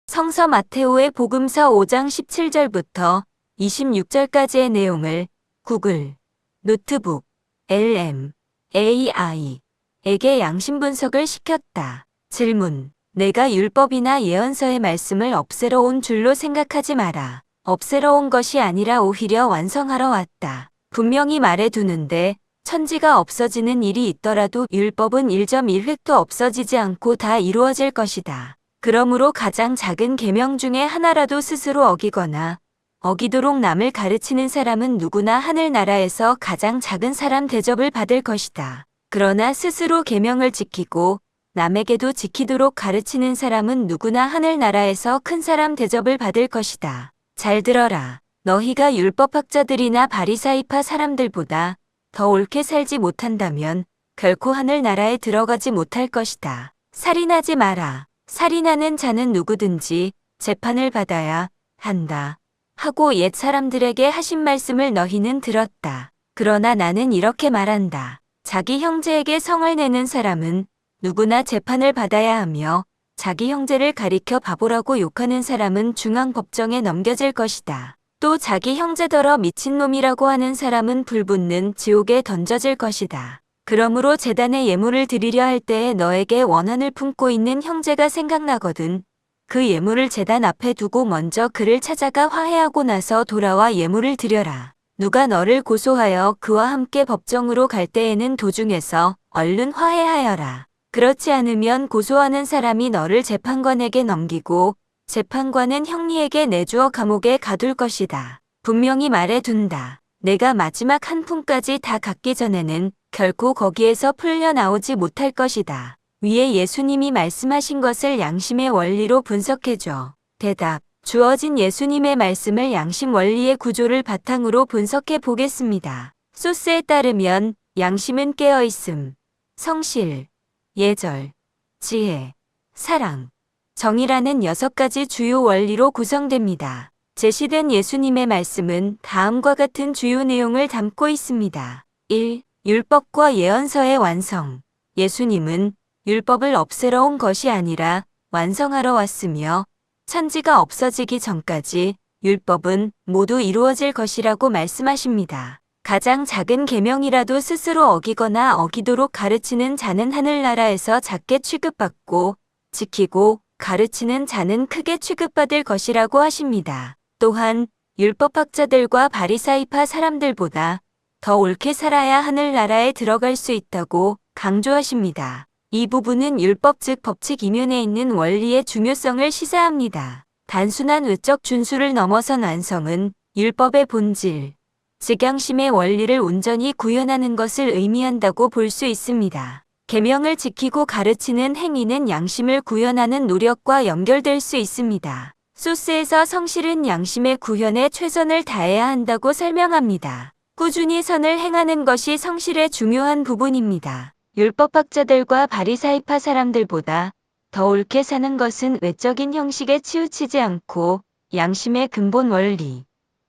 성서 마테오의 복음서 5장 17절부터 26절까지의 내용을 구글, 노트북, LM, AI에게 양심 분석을 시켰다. 질문. 내가 율법이나 예언서의 말씀을 없애러 온 줄로 생각하지 마라. 없애러 온 것이 아니라 오히려 완성하러 왔다. 분명히 말해두는데 천지가 없어지는 일이 있더라도 율법은 1.1획도 없어지지 않고 다 이루어질 것이다. 그러므로 가장 작은 계명 중에 하나라도 스스로 어기거나 어기도록 남을 가르치는 사람은 누구나 하늘나라에서 가장 작은 사람 대접을 받을 것이다. 그러나 스스로 계명을 지키고 남에게도 지키도록 가르치는 사람은 누구나 하늘나라에서 큰 사람 대접을 받을 것이다. 잘 들어라. 너희가 율법학자들이나 바리사이파 사람들보다 더 옳게 살지 못한다면 결코 하늘나라에 들어가지 못할 것이다. 살인하지 마라. 살인하는 자는 누구든지 재판을 받아야 한다. 하고 옛 사람들에게 하신 말씀을 너희는 들었다. 그러나 나는 이렇게 말한다. 자기 형제에게 성을 내는 사람은 누구나 재판을 받아야 하며 자기 형제를 가리켜 바보라고 욕하는 사람은 중앙법정에 넘겨질 것이다. 또 자기 형제더러 미친놈이라고 하는 사람은 불붙는 지옥에 던져질 것이다. 그러므로 제단에 예물을 드리려 할 때에 너에게 원한을 품고 있는 형제가 생각나거든 그 예물을 제단 앞에 두고 먼저 그를 찾아가 화해하고 나서 돌아와 예물을 드려라. 누가 너를 고소하여 그와 함께 법정으로 갈 때에는 도중에서 얼른 화해하여라. 그렇지 않으면 고소하는 사람이 너를 재판관에게 넘기고 재판관은 형리에게 내주어 감옥에 가둘 것이다. 분명히 말해둔다. 내가 마지막 한 푼까지 다 갚기 전에는 결코 거기에서 풀려나오지 못할 것이다. 위에 예수님이 말씀하신 것을 양심의 원리로 분석해줘. 대답. 주어진 예수님의 말씀을 양심 원리의 구조를 바탕으로 분석해 보겠습니다. 소스에 따르면 양심은 깨어있음, 성실, 예절, 지혜, 사랑, 정의라는 6가지 주요 원리로 구성됩니다. 제시된 예수님의 말씀은 다음과 같은 주요 내용을 담고 있습니다. 1. 율법과 예언서의 완성. 예수님은 율법을 없애러 온 것이 아니라 완성하러 왔으며 천지가 없어지기 전까지 율법은 모두 이루어질 것이라고 말씀하십니다. 가장 작은 계명이라도 스스로 어기거나 어기도록 가르치는 자는 하늘나라에서 작게 취급받고 지키고 가르치는 자는 크게 취급받을 것이라고 하십니다. 또한 율법학자들과 바리사이파 사람들보다 더 옳게 살아야 하늘나라에 들어갈 수 있다고 강조하십니다. 이 부분은 율법 즉 법칙 이면에 있는 원리의 중요성을 시사합니다. 단순한 외적 준수를 넘어선 완성은 율법의 본질, 즉 양심의 원리를 온전히 구현하는 것을 의미한다고 볼 수 있습니다. 계명을 지키고 가르치는 행위는 양심을 구현하는 노력과 연결될 수 있습니다. 소스에서 성실은 양심의 구현에 최선을 다해야 한다고 설명합니다. 꾸준히 선을 행하는 것이 성실의 중요한 부분입니다. 율법학자들과 바리사이파 사람들보다 더 옳게 사는 것은 외적인 형식에 치우치지 않고 양심의 근본 원리,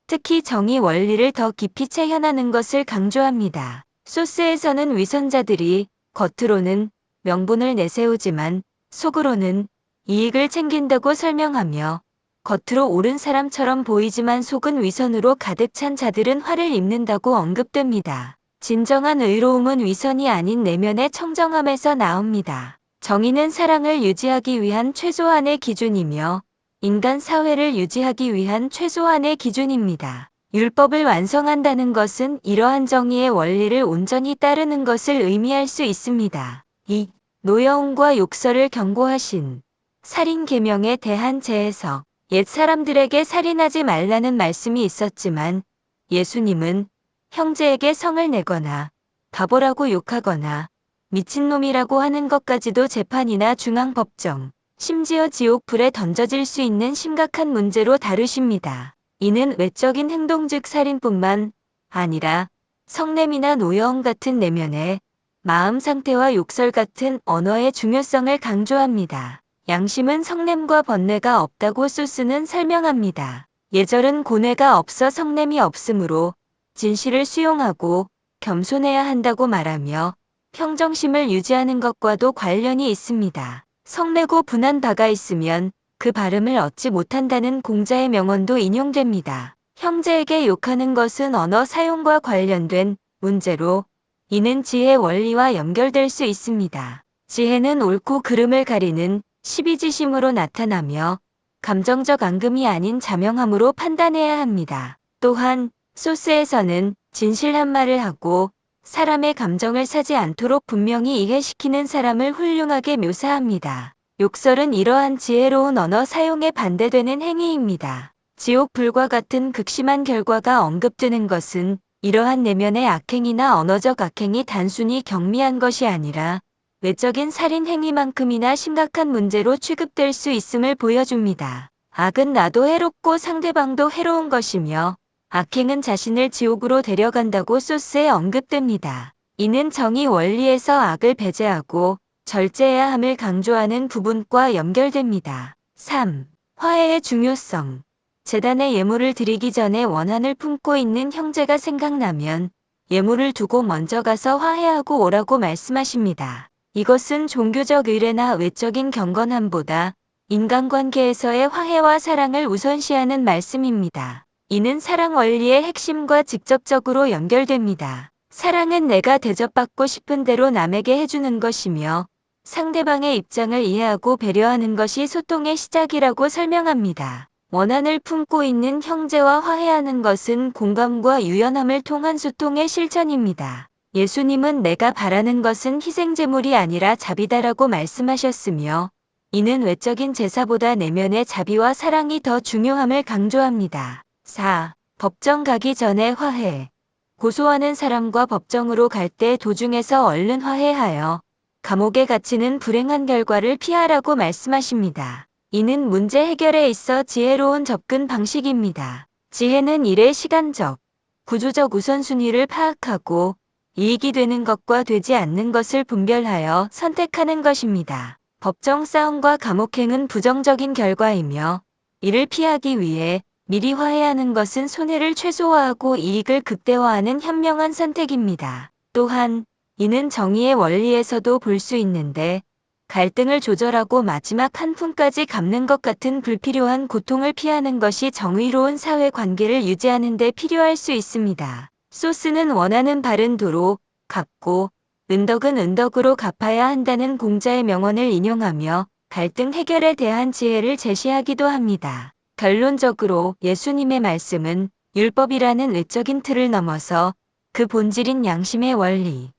특히 정의 원리를 더 깊이 체현하는 것을 강조합니다. 소스에서는 위선자들이 겉으로는 명분을 내세우지만 속으로는 이익을 챙긴다고 설명하며 겉으로 옳은 사람처럼 보이지만 속은 위선으로 가득 찬 자들은 화를 입는다고 언급됩니다. 진정한 의로움은 위선이 아닌 내면의 청정함에서 나옵니다. 정의는 사랑을 유지하기 위한 최소한의 기준이며 인간 사회를 유지하기 위한 최소한의 기준입니다. 율법을 완성한다는 것은 이러한 정의의 원리를 온전히 따르는 것을 의미할 수 있습니다. 2. 노여움과 욕설을 경고하신 살인 계명에 대한 재해석. 옛 사람들에게 살인하지 말라는 말씀이 있었지만 예수님은 형제에게 성을 내거나 바보라고 욕하거나 미친놈이라고 하는 것까지도 재판이나 중앙법정, 심지어 지옥불에 던져질 수 있는 심각한 문제로 다루십니다. 이는 외적인 행동 즉 살인뿐만 아니라 성냄이나 노여움 같은 내면의 마음 상태와 욕설 같은 언어의 중요성을 강조합니다. 양심은 성냄과 번뇌가 없다고 소스는 설명합니다. 예절은 고뇌가 없어 성냄이 없으므로 진실을 수용하고 겸손해야 한다고 말하며 평정심을 유지하는 것과도 관련이 있습니다. 성내고 분한 바가 있으면 그 발음을 얻지 못한다는 공자의 명언도 인용됩니다. 형제에게 욕하는 것은 언어 사용과 관련된 문제로 이는 지혜 원리와 연결될 수 있습니다. 지혜는 옳고 그름을 가리는 시비지심으로 나타나며 감정적 앙금이 아닌 자명함으로 판단해야 합니다. 또한 소스에서는 진실한 말을 하고 사람의 감정을 사지 않도록 분명히 이해시키는 사람을 훌륭하게 묘사합니다. 욕설은 이러한 지혜로운 언어 사용에 반대되는 행위입니다. 지옥 불과 같은 극심한 결과가 언급되는 것은 이러한 내면의 악행이나 언어적 악행이 단순히 경미한 것이 아니라 외적인 살인 행위만큼이나 심각한 문제로 취급될 수 있음을 보여줍니다. 악은 나도 해롭고 상대방도 해로운 것이며 악행은 자신을 지옥으로 데려간다고 소스에 언급됩니다. 이는 정의 원리에서 악을 배제하고 절제해야 함을 강조하는 부분과 연결됩니다. 3. 화해의 중요성. 제단에 예물을 드리기 전에 원한을 품고 있는 형제가 생각나면 예물을 두고 먼저 가서 화해하고 오라고 말씀하십니다. 이것은 종교적 의례나 외적인 경건함보다 인간관계에서의 화해와 사랑을 우선시하는 말씀입니다. 이는 사랑 원리의 핵심과 직접적으로 연결됩니다. 사랑은 내가 대접받고 싶은 대로 남에게 해주는 것이며 상대방의 입장을 이해하고 배려하는 것이 소통의 시작이라고 설명합니다. 원한을 품고 있는 형제와 화해하는 것은 공감과 유연함을 통한 소통의 실천입니다. 예수님은 내가 바라는 것은 희생제물이 아니라 자비다라고 말씀하셨으며 이는 외적인 제사보다 내면의 자비와 사랑이 더 중요함을 강조합니다. 4. 법정 가기 전에 화해. 고소하는 사람과 법정으로 갈 때 도중에서 얼른 화해하여 감옥에 갇히는 불행한 결과를 피하라고 말씀하십니다. 이는 문제 해결에 있어 지혜로운 접근 방식입니다. 지혜는 일의 시간적, 구조적 우선순위를 파악하고 이익이 되는 것과 되지 않는 것을 분별하여 선택하는 것입니다. 법정 싸움과 감옥행은 부정적인 결과이며 이를 피하기 위해 미리 화해하는 것은 손해를 최소화하고 이익을 극대화하는 현명한 선택입니다. 또한 이는 정의의 원리에서도 볼 수 있는데 갈등을 조절하고 마지막 한 푼까지 갚는 것 같은 불필요한 고통을 피하는 것이 정의로운 사회 관계를 유지하는 데 필요할 수 있습니다. 소스는 원하는 바른 도로 갚고 은덕은 은덕으로 갚아야 한다는 공자의 명언을 인용하며 갈등 해결에 대한 지혜를 제시하기도 합니다. 결론적으로 예수님의 말씀은 율법이라는 외적인 틀을 넘어서 그 본질인 양심의 원리,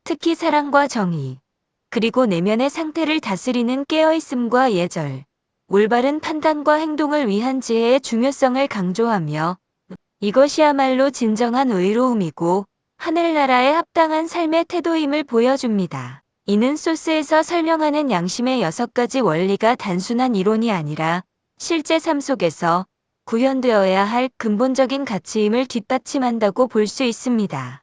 특히 사랑과 정의, 그리고 내면의 상태를 다스리는 깨어있음과 예절, 올바른 판단과 행동을 위한 지혜의 중요성을 강조하며 이것이야말로 진정한 의로움이고 하늘나라에 합당한 삶의 태도임을 보여줍니다. 이는 소스에서 설명하는 양심의 6가지 원리가 단순한 이론이 아니라 실제 삶 속에서 구현되어야 할 근본적인 가치임을 뒷받침한다고 볼 수 있습니다.